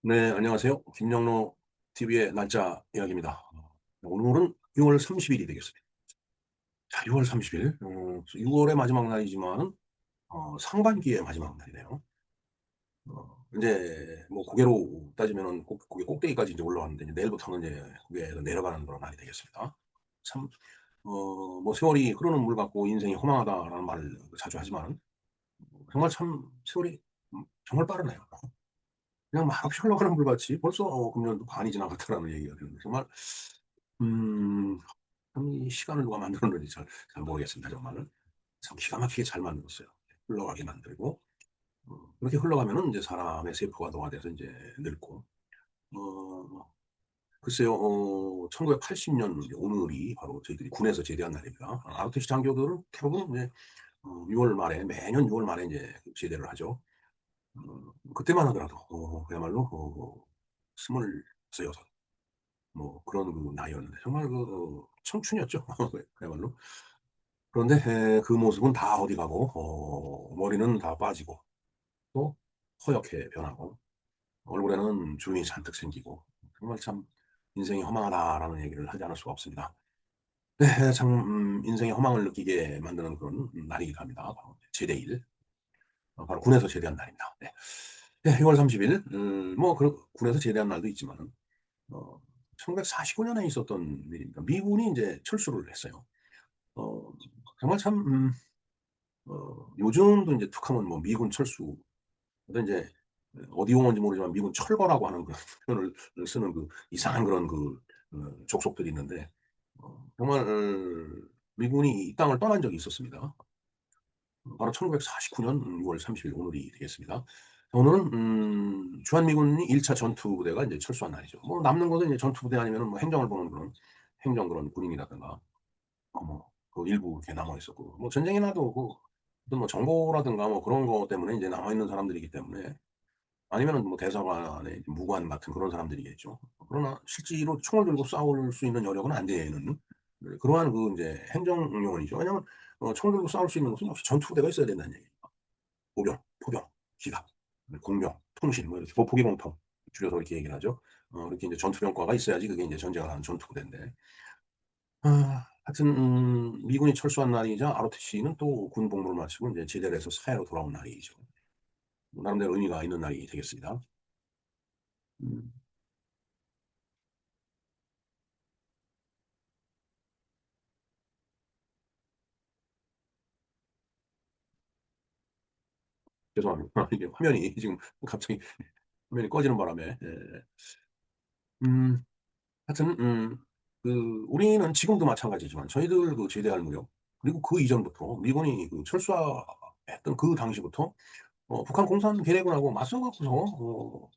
네, 안녕하세요. 김영로 TV의 날짜 이야기입니다. 오늘은 6월 30일이 되겠습니다. 자, 6월 30일. 6월의 마지막 날이지만, 상반기의 마지막 날이네요. 이제, 뭐, 고개로 따지면은 고개 꼭대기까지 이제 올라왔는데, 이제 내일부터는 이제 고개에서 내려가는 그런 날이 되겠습니다. 참, 뭐, 세월이 흐르는 물 같고 인생이 허망하다라는 말을 자주 하지만, 정말 참, 세월이 정말 빠르네요. 그냥 말없이 흘러가는 물같이 벌써 금년도 반이 지나갔다라는 얘기가 되는데 정말 참 이 시간을 누가 만들었는지 잘 모르겠습니다 정말. 참 기가 막히게 잘 만들었어요. 흘러가게 만들고 그렇게 흘러가면은 인제 사람의 세포가 노화돼서 인제 늙고 어 글쎄요 1980년 오늘이 바로 저희들이 군에서 제대한 날입니다. ROTC 장교들은 대부분 이제 6월 말에 매년 6월 말에 인제 그 제대를 하죠. 그때만 하더라도 그야말로 26, 6 뭐 그런 그 나이였는데 정말 청춘이었죠. 그야말로. 그런데 그 모습은 다 어디 가고 머리는 다 빠지고 또 허옇게 변하고 얼굴에는 주름이 잔뜩 생기고 정말 참 '인생이 허망하다.'라는 얘기를 하지 않을 수가 없습니다. 네 참 인생의 허망을 느끼게 만드는 그런 날이기도 합니다. 바로 제대일. 바로 군에서 제대한 날입니다. 네. 네 6월 30 일 뭐 군에서 제대한 날도 있지만은 어 1949 년에 있었던 일입니다. 미군이 인제 철수를 했어요. 어 정말 참 요즘도 인제 툭하면 뭐 미군 철수 인제 어디 용어인지 모르지만 미군 철거라고 하는 그런 표현을 쓰는 그 이상한 그런 족속들이 있는데 정말 미군이 이 땅을 떠난 적이 있었습니다. 바로 1949년 6월 30일 오늘이 되겠습니다. 오늘은 주한미군이 1차 전투부대가 인제 철수한 날이죠. 뭐 남는 것은 이제 전투부대 아니면은 뭐 행정을 보는 그런 행정 그런 군인이라든가 그 일부 이렇게 남아 있었고 뭐 전쟁이 나도 어떤 뭐 정보라든가 뭐 그런 거 때문에 인제 남아 있는 사람들이기 때문에 아니면은 뭐 대사관의 이제 무관 같은 그런 사람들이겠죠. 그러나 실제로 총을 들고 싸울 수 있는 여력은 안 되는 그러한 인제 행정 요원이죠. 왜냐하면 총을 들고 싸울 수 있는 것은 역시 전투부대가 있어야 된다는 얘기예요. 보병, 포병, 기갑, 공병, 통신 뭐 이렇게 포기공통 줄여서 이렇게 얘기를 하죠. 이렇게 인제 전투병과가 있어야지 그게 인제 전쟁을 하는 전투부대인데 하여튼 미군이 철수한 날이자 ROTC는 또 군 복무를 마치고 인제 제대를 해서 사회로 돌아온 날이죠. 나름대로 의미가 있는 날이 되겠습니다. 음 죄송합니다. 이게 화면이 지금 갑자기 화면이 꺼지는 바람에 음 하여튼 우리는 지금도 마찬가지지만 저희들 제대할 무렵 그리고 그 이전부터 미군이 철수했던 그 당시부터 북한 공산 계래군하고 맞서 갖고서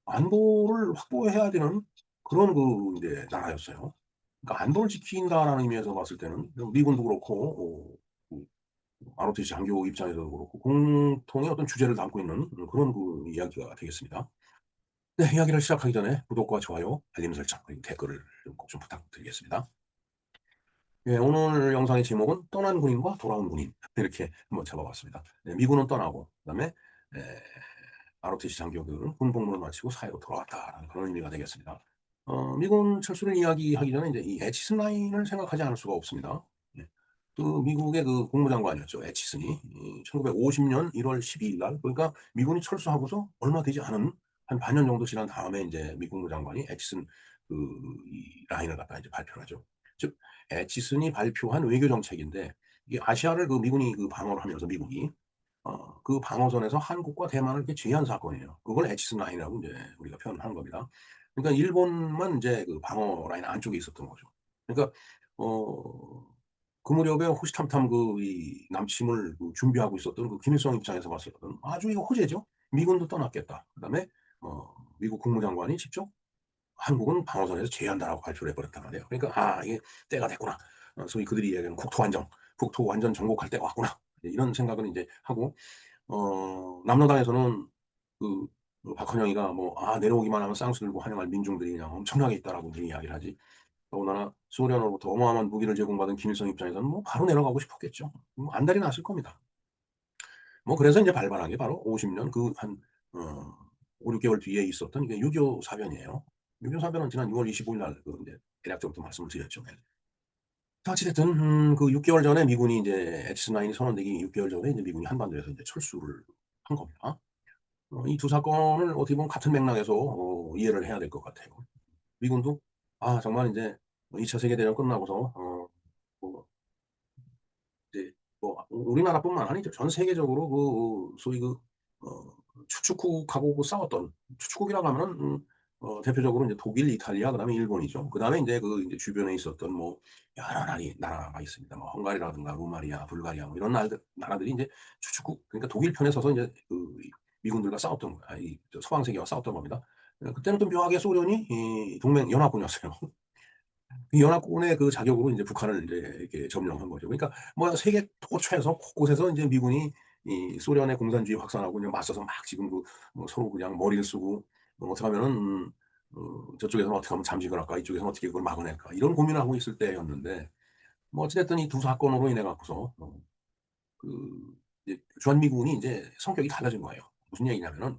안보를 확보해야 되는 그런 인제 나라였어요. 그러니까 '안보를 지킨다.'라는 의미에서 봤을 때는 미군도 그렇고 ROTC 장교 입장에서도 그렇고 공통의 어떤 주제를 담고 있는 그런 이야기가 되겠습니다. 네 이야기를 시작하기 전에 구독과 좋아요, 알림 설정 그리고 댓글을 꼭 좀 부탁드리겠습니다. 예 오늘 영상의 제목은 "떠난 군인과 돌아온 군인" 이렇게 한번 잡아 봤습니다. 네 미군은 떠나고 그다음에 에 ROTC 장교들은 군 복무를 마치고 사회로 돌아왔다라는 그런 의미가 되겠습니다. 미군 철수를 이야기하기 전에 인제 이 에치슨 라인을 생각하지 않을 수가 없습니다. 예. 미국의 국무장관이었죠, 에치슨이. 1950년 1월 12일 날 그러니까 미군이 철수하고서 얼마 되지 않은 한 반년 정도 지난 다음에 인제 미 국무장관이 에치슨 그 이 라인을 갖다가 이제 발표를 하죠. 즉 에치슨이 발표한 외교 정책인데 이게 아시아를 미군이 방어를 하면서 미국이 그 방어선에서 한국과 대만을 이렇게 제의한 사건이에요. 그걸 에치슨 라인이라고 인제 우리가 표현을 하는 겁니다. 그러니까 일본만 인제 방어 라인 안쪽에 있었던 거죠. 그러니까 어 그 무렵에 호시탐탐 이 남침을 준비하고 있었던 김일성 입장에서 봤을 때는 아주 이거 호재죠. 미군도 떠났겠다. 그다음에 미국 국무장관이 직접 "한국은 방어선에서 제의한다."라고 발표를 해 버렸단 말이에요. 그러니까 '아 이게 때가 됐구나.' 소위 그들이 이야기하는 국토 완전 정복할 때가 왔구나.' 이런 생각을 인제 하고 남로당에서는 그 박헌영이가 뭐 "아 내려오기만 하면 쌍수 들고 환영할 민중들이 그냥 엄청나게 있다."라고 이제 이야기를 하지 더군다나 소련으로부터 어마어마한 무기를 제공받은 김일성 입장에서는 뭐 바로 내려가고 싶었겠죠. 뭐 안달이 났을 겁니다. 뭐 그래서 인제 발발한 게 바로 50년 한 어 5, 6개월 뒤에 있었던 이게 6.25 사변이에요. 6.25 사변은 지난 6월 25일 날 그 이제 대략적으로 말씀을 드렸죠. 네. 어찌됐든 그 6개월 전에 미군이 이제 엑스9이 선언되기 6개월 전에 이제 미군이 한반도에서 이제 철수를 한 겁니다. 이 두 사건을 어떻게 보면 같은 맥락에서 이해를 해야 될 것 같아요. 미군도 정말 이제 2차 세계대전 끝나고서 뭐 이제 뭐 우리나라뿐만 아니죠. 전 세계적으로 소위 어, 추축국하고 싸웠던 추축국이라고 하면은 대표적으로 이제 독일, 이탈리아, 그다음에 일본이죠. 그다음에 이제 이제 주변에 있었던 뭐 여러 나라가 있습니다. 뭐 헝가리라든가 루마니아, 불가리아 뭐 이런 나라들이 이제 추축국 그러니까 독일 편에 서서 이제 미군들과 싸웠던 서방 세계와 싸웠던 겁니다. 그때는 또 묘하게 소련이 이 동맹 연합군이었어요. 그 연합군의 그 자격으로 이제 북한을 이제 이렇게 점령한 거죠. 그러니까 뭐 세계 도처에서 곳곳에서 이제 미군이 이 소련의 공산주의 확산하고 이제 맞서서 막 지금 뭐 서로 그냥 머리를 쓰고 어떻게 하면은 저쪽에서는 어떻게 하면 잠식을 할까, 이쪽에서는 어떻게 그걸 막아낼까 이런 고민을 하고 있을 때였는데 뭐 어찌됐든 이 두 사건으로 인해 갖고서 그 이제 주한미군이 이제 성격이 달라진 거예요. 무슨 얘기냐면은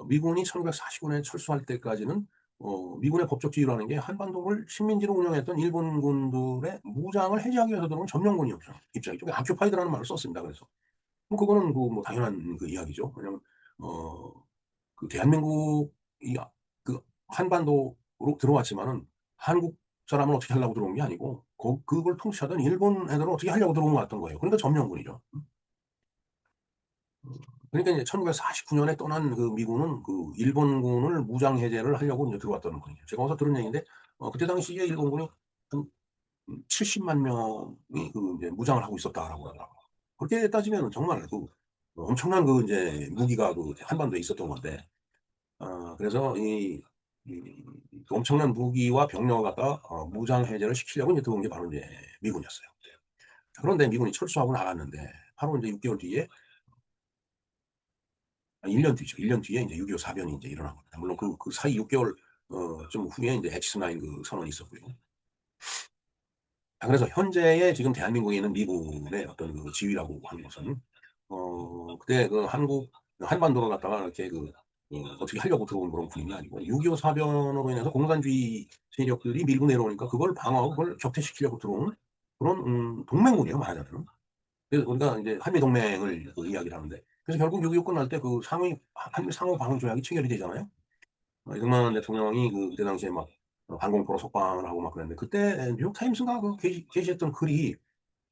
미군이 1945년에 철수할 때까지는 미군의 법적 지위라는 게 한반도를 식민지로 운영했던 일본 군들의 무장을 해제하기 위해서 들어온 점령군이었죠. 입장이죠. 아큐파이드라는 말을 썼습니다. 그래서 뭐 그거는 뭐 당연한 그 이야기죠. 왜냐하면 어, 그 대한민국이 그 한반도로 들어왔지만은 한국 사람은 어떻게 하려고 들어온 게 아니고 그걸 통치하던 일본 애들은 어떻게 하려고 들어온 것 같던 거예요. 그러니까 점령군이죠. 그러니까 이제 1949년에 떠난 그 미군은 그 일본군을 무장 해제를 하려고 이제 들어왔다는 거예요. 제가 어디서 들은 얘기인데 그때 당시에 일본군이 한 70만 명이 그 이제 무장을 하고 있었다라고 하더라고요. 그렇게 따지면 정말 엄청난 그 이제 무기가 그 한반도에 있었던 건데 그래서 그 엄청난 무기와 병력을 갖다 무장 해제를 시키려고 이제 들어온 게 바로 이제 미군이었어요. 그런데 미군이 철수하고 나갔는데 바로 이제 6개월 뒤에 1년 뒤죠. 1년 뒤에 이제 6.25 사변이 이제 일어난 겁니다. 물론 그 사이 6개월 좀 후에 이제 엑스9 그 선언이 있었고요. 그래서 현재의 지금 대한민국에 있는 미군의 어떤 그 지위라고 하는 것은 그때 그 한반도를 갖다가 이렇게 어떻게 하려고 들어온 그런 군인이 아니고 6.25 사변으로 인해서 공산주의 세력들이 밀고 내려오니까 그걸 방어하고 그걸 격퇴시키려고 들어온 그런 동맹군이에요, 말하자면. 그래서 우리가 이제 한미동맹을 그 이야기를 하는데 그래서 결국 6.25 끝날 때 그 한미 상호 방위 조약이 체결이 되잖아요. 이승만 대통령이 그때 당시에 막 방공포로 석방을 하고 막 그랬는데 그때 뉴욕타임스가 그 게시했던 글이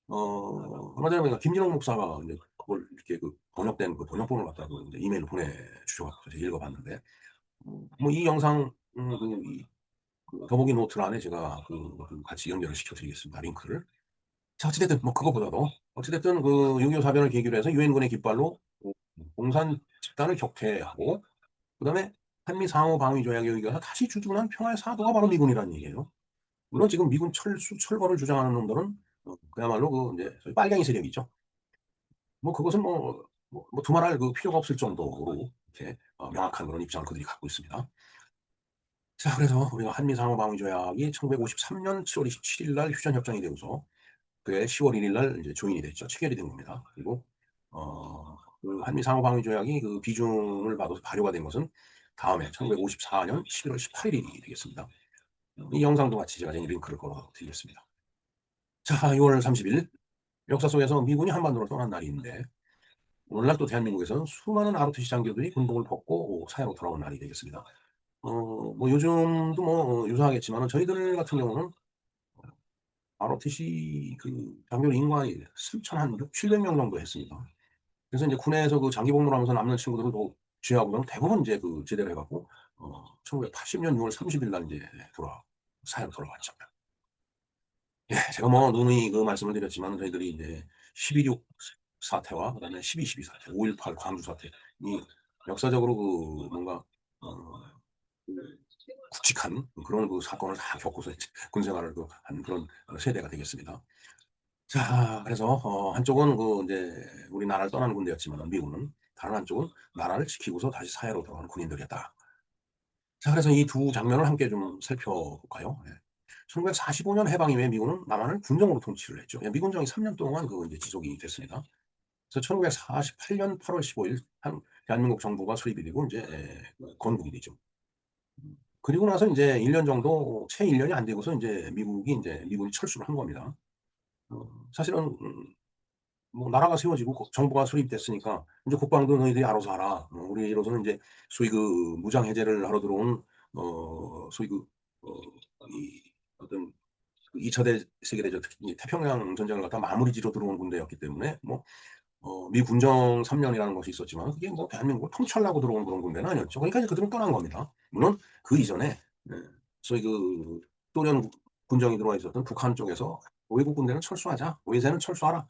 얼마 전에 보니까 김진홍 목사가 이제 그걸 이렇게 그 번역된 그 번역본을 갖다가 그 이제 이메일로 보내주셔서 제가 읽어봤는데 뭐 이 영상 더보기 노트란에 제가 같이 연결을 시켜드리겠습니다. 링크를. 자, 어찌됐든 뭐 그거보다도 어찌됐든 그 6.25 사변을 계기로 해서 유엔군의 깃발로 공산 집단을 격퇴하고 그다음에 한미 상호 방위 조약에 의해서 다시 주둔한 평화의 사도가 바로 미군이라는 얘기예요. 물론 지금 미군 철거를 주장하는 놈들은 그야말로 그 이제 소위 빨갱이 세력이죠. 뭐 그것은 뭐 두말할 그 필요가 없을 정도로 이렇게 명확한 그런 입장을 그들이 갖고 있습니다. 자, 그래서 우리가 한미 상호 방위 조약이 1953년 7월 27일 날 휴전 협정이 되고서 그해 10월 1일 날 이제 조인이 됐죠. 체결이 된 겁니다. 그리고 그 한미 상호 방위 조약이 그 비준을 받아서 발효가 된 것은 다음해 1954년 11월 18일이 되겠습니다. 이 영상도 같이 제가 링크를 걸어 드리겠습니다. 자, 6월 30일 역사 속에서 미군이 한반도로 떠난 날인데 오늘날 또 대한민국에서는 수많은 ROTC 장교들이 군복을 벗고 사회로 돌아온 날이 되겠습니다. 뭐 요즘도 뭐 유사하겠지만 저희들 같은 경우는 ROTC 그 장교 인원이 수천 한 6, 700명 정도 했습니다. 그래서 이제 군에서 그 장기 복무를 하면서 남는 친구들은 또 취하고 대부분 이제 그 제대를 해갖고 1980년 6월 30일 날 이제 사회로 돌아왔죠. 예, 제가 뭐 누누이 그 말씀을 드렸지만 저희들이 이제 12.6 사태와 그다음에 12.12 사태, 5.18 광주 사태 이 역사적으로 그 뭔가 그 굵직한 그런 그 사건을 다 겪고서 이제 군 생활을 한 그런 세대가 되겠습니다. 자, 그래서 한쪽은 그 이제 우리나라를 떠나는 군대였지만 미군은 다른 한쪽은 나라를 지키고서 다시 사회로 돌아오는 군인들이었다. 자, 그래서 이 두 장면을 함께 좀 살펴볼까요? 예. 1945년 해방 이후에 미군은 남한을 군정으로 통치를 했죠. 예, 미군정이 3년 동안 그 이제 지속이 됐습니다. 그래서 1948년 8월 15일 대한민국 정부가 수립이 되고 이제 건국이 되죠. 그리고 나서 이제 1년 정도 채 1년이 안 되고서 이제 미군이 철수를 한 겁니다. 사실은 뭐 나라가 세워지고 정부가 수립됐으니까 이제 국방도 너희들이 알아서 하라. 우리로서는 이제 소위 그 무장 해제를 하러 들어온 소위 그 어, 이 어떤 2차 세계대전 특히 태평양 전쟁을 갖다 마무리 지로 들어온 군대였기 때문에 뭐 미 군정 3년이라는 것이 있었지만 그게 뭐 대한민국을 통찰하고 들어온 그런 군대는 아니었죠. 그러니까 이제 그들은 떠난 겁니다. 물론 그 이전에 소위 그 소련 군정이 들어와 있었던 북한 쪽에서 외국 군대는 철수하자, 외세는 철수하라,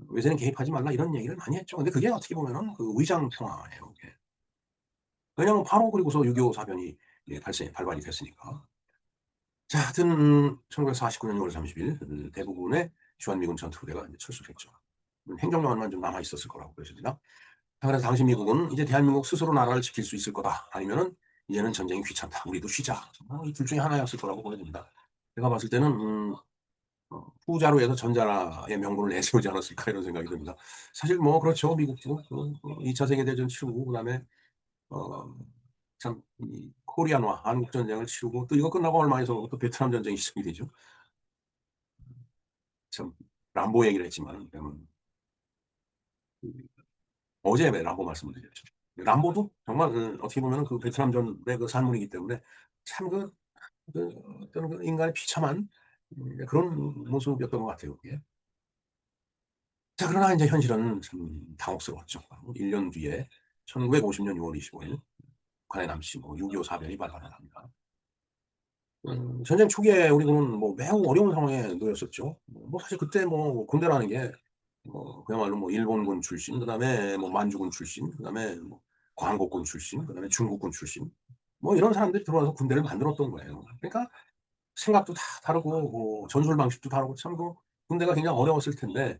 외세는 개입하지 말라 이런 얘기를 많이 했죠. 근데 그게 어떻게 보면은 그 의장 평화예요. 그게. 왜냐하면 바로 그리고서 6.25 사변이 발발이 됐으니까. 자, 하여튼 1949년 6월 30일 대부분의 주한미군 전투부대가 이제 철수했죠. 행정력만 좀 남아 있었을 거라고 보여집니다. 그래서 당시 미국은 이제 대한민국 스스로 나라를 지킬 수 있을 거다. 아니면은 이제는 전쟁이 귀찮다. 우리도 쉬자. 이 둘 중에 하나였을 거라고 보여집니다. 제가 봤을 때는 후자로 해서 전자의 명분을 내세우지 않았을까 이런 생각이 듭니다. 사실 뭐 그렇죠. 미국도 2차 세계대전 치르고 그다음에 어, 참 코리안화 한국 전쟁을 치르고 또 이거 끝나고 얼마 있어 또 베트남 전쟁이 시작이 되죠. 참 람보 얘기를 했지만 어제 왜 람보 말씀을 드렸죠. 람보도 정말 어떻게 보면 그 베트남전의 그 산물이기 때문에 참 어떤 그 인간의 비참한 그런 모습이었던 것 같아요. 그게. 자, 그러나 이제 현실은 참 당혹스러웠죠. 1년 뒤에 1950년 6월 25일 북한의 남치 뭐6.25 사변이 발발을 합니다. 전쟁 초기에 우리군은 뭐 매우 어려운 상황에 놓였었죠. 뭐 사실 그때 뭐 군대라는 게 그야말로 뭐 일본군 출신, 그다음에 뭐 만주군 출신, 그다음에 뭐 광복군 출신, 그다음에 중국군 출신, 뭐 이런 사람들이 들어와서 군대를 만들었던 거예요. 그러니까 생각도 다 다르고 뭐 전술 방식도 다르고 참 그 군대가 굉장히 어려웠을 텐데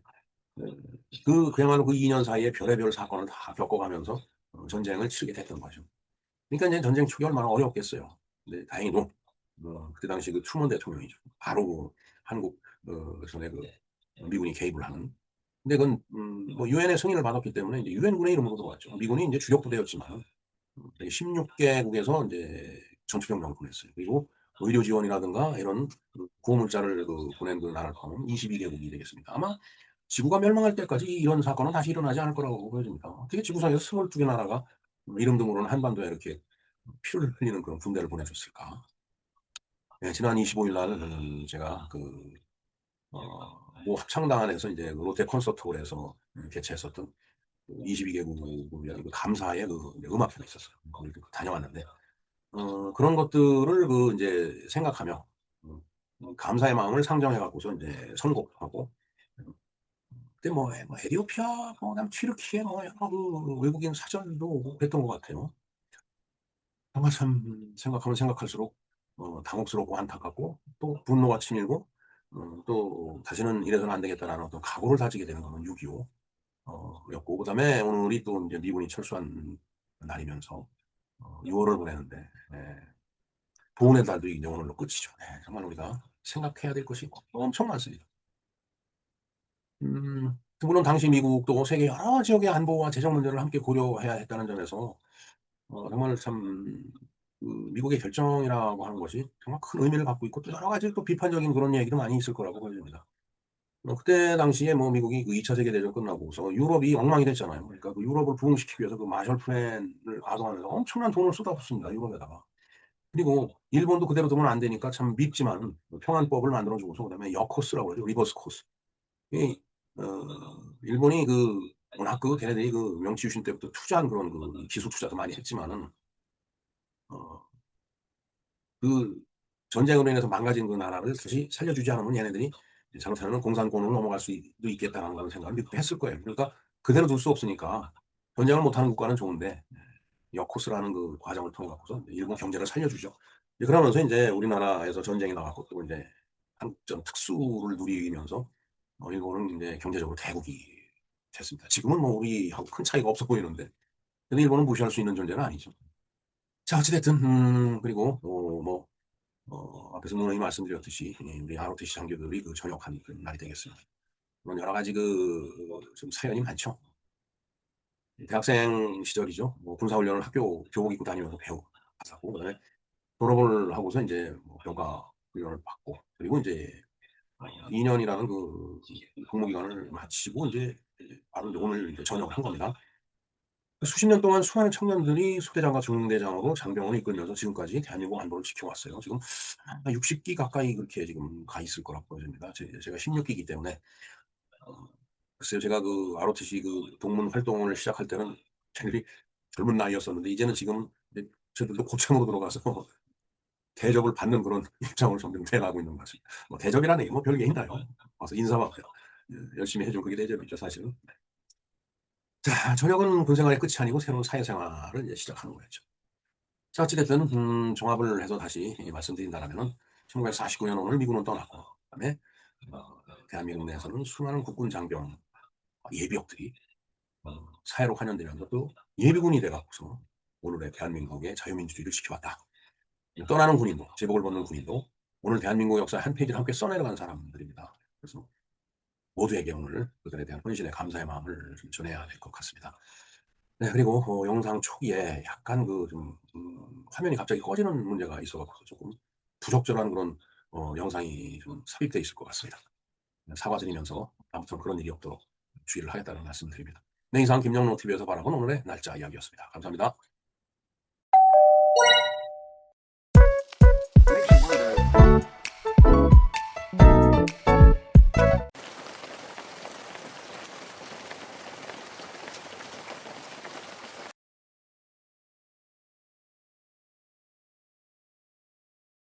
그야말로 그 2년 사이에 별의별 사건을 다 겪어가면서 전쟁을 치르게 됐던 거죠. 그러니까 이제 전쟁 초기 얼마나 어려웠겠어요. 근데 다행히도 그 당시 그 트루먼 대통령이죠. 바로 그 한국 전에 그 미군이 개입을 하는. 근데 그건 뭐 유엔의 승인을 받았기 때문에 이제 유엔군의 이름으로 들어왔죠. 미군이 이제 주력 부대였지만 16개국에서 이제 전투병력을 보냈어요. 그리고 의료 지원이라든가 이런 그 구호물자를 보낸 그 나라를 포함하면 22개국이 되겠습니다. 아마 지구가 멸망할 때까지 이런 사건은 다시 일어나지 않을 거라고 보여집니다. 어떻게 지구상에서 22개 나라가 이름도 모르는 한반도에 이렇게 피를 흘리는 그런 군대를 보내줬을까? 네, 지난 25일 날 제가 모 합창단에서 이제 그 롯데 콘서트홀에서 개최했었던 22개국의 감사의 음악회가 있었어요. 거기 다녀왔는데 그런 것들을 이제 생각하며 감사의 마음을 상정해 갖고서 이제 선곡하고 그때 뭐 에디오피아 뭐 그다음 튀르키예 뭐 여러 그 외국인 사전도 오고 그랬던 것 같아요. 정말 참 생각하면 생각할수록 당혹스럽고 안타깝고 또 분노가 치밀고 또 다시는 이래서는 안 되겠다라는 어떤 각오를 다지게 되는 거는 6.25 였고 그다음에 오늘이 또 이제 미군이 철수한 날이면서 6월을 보내는데 예, 보훈의 달도 이제 오늘로 끝이죠. 예, 정말 우리가 생각해야 될 것이 엄청 많습니다. 물론 당시 미국도 세계 여러 지역의 안보와 재정 문제를 함께 고려해야 했다는 점에서 정말 참 미국의 결정이라고 하는 것이 정말 큰 의미를 갖고 있고 또 여러 가지 또 비판적인 그런 얘기도 많이 있을 거라고 보여집니다. 그때 당시에 뭐 미국이 그 2차 세계대전 끝나고서 유럽이 엉망이 됐잖아요. 그러니까 그 유럽을 부흥시키기 위해서 그 마셜 플랜을 가동하면서 엄청난 돈을 쏟아붓습니다. 유럽에다가. 그리고 일본도 그대로 두면 안 되니까 참 밉지만 평안법을 만들어주고서 그다음에 역코스라고 그러죠. 리버스 코스. 이, 일본이 워낙 걔네들이 명치 유신 때부터 투자한 그런 기술 투자도 많이 했지만은 어, 그 전쟁으로 인해서 망가진 그 나라를 다시 살려주지 않으면 얘네들이 잘못하면 공산권으로 넘어갈 수도 있겠다는 그런 생각을 미국도 했을 거예요. 그러니까 그대로 둘 수 없으니까 전쟁을 못하는 국가는 좋은데 역코스라는 그 과정을 통해 갖고서 일본 경제를 살려주죠. 그러면서 이제 우리나라에서 전쟁이 나갔고 또 이제 한국전 특수를 누리면서 일본은 이제 경제적으로 대국이 됐습니다. 지금은 뭐 우리하고 큰 차이가 없어 보이는데 근데 일본은 무시할 수 있는 존재는 아니죠. 자 어찌됐든 뭐 앞에서 누누이 말씀드렸듯이 우리 ROTC 장교들이 전역한 그 날이 되겠습니다. 물론 여러 가지 좀 사연이 많죠. 대학생 시절이죠. 뭐 군사훈련을 학교 교복 입고 다니면서 배우고 하고 그다음에 졸업을 하고서 이제 뭐 병가 훈련을 받고 그리고 이제 2년이라는 그 복무 기간을 마치고 이제 바로 이제 오늘 이제 전역을 한 겁니다. 수십 년 동안 수많은 청년들이 소대장과 중대장으로 장병을 이끌면서 지금까지 대한민국 안보를 지켜왔어요. 지금 60기 가까이 그렇게 지금 가 있을 거라고 보여집니다. 제가 16기이기 때문에 글쎄요, 제가 그 ROTC 그 동문 활동을 시작할 때는 굉장히 젊은 나이였었는데 이제는 지금 이제 저들도 고참으로 들어가서 대접을 받는 그런 입장으로 점점 돼가고 있는 것 같습니다. 뭐 대접이라는 게 뭐 별게 있나요? 와서 인사받고 열심히 해준 그게 대접이죠, 사실은. 자, 저녁은 군생활의 끝이 아니고 새로운 사회생활을 이제 시작하는 거였죠. 자, 어찌됐든 종합을 해서 다시 말씀드린다면은 1949년 오늘 미군은 떠났고 그다음에 대한민국 내에서는 수많은 국군 장병 예비역들이 사회로 환영되면서 또 예비군이 돼갖고서 오늘의 대한민국의 자유민주주의를 지켜왔다. 떠나는 군인도 제복을 벗는 군인도 오늘 대한민국 역사의 한 페이지를 함께 써내려간 사람들입니다. 그래서 모두에게 오늘 그들에 대한 헌신의 감사의 마음을 좀 전해야 될 것 같습니다. 네, 그리고 영상 초기에 약간 그 좀 화면이 갑자기 꺼지는 문제가 있어갖고 조금 부적절한 그런 영상이 좀 삽입돼 있을 것 같습니다. 네, 사과드리면서 아무튼 그런 일이 없도록 주의를 하겠다는 말씀드립니다. 네, 이상 김영로 TV에서 바라본 오늘의 날짜 이야기였습니다. 감사합니다.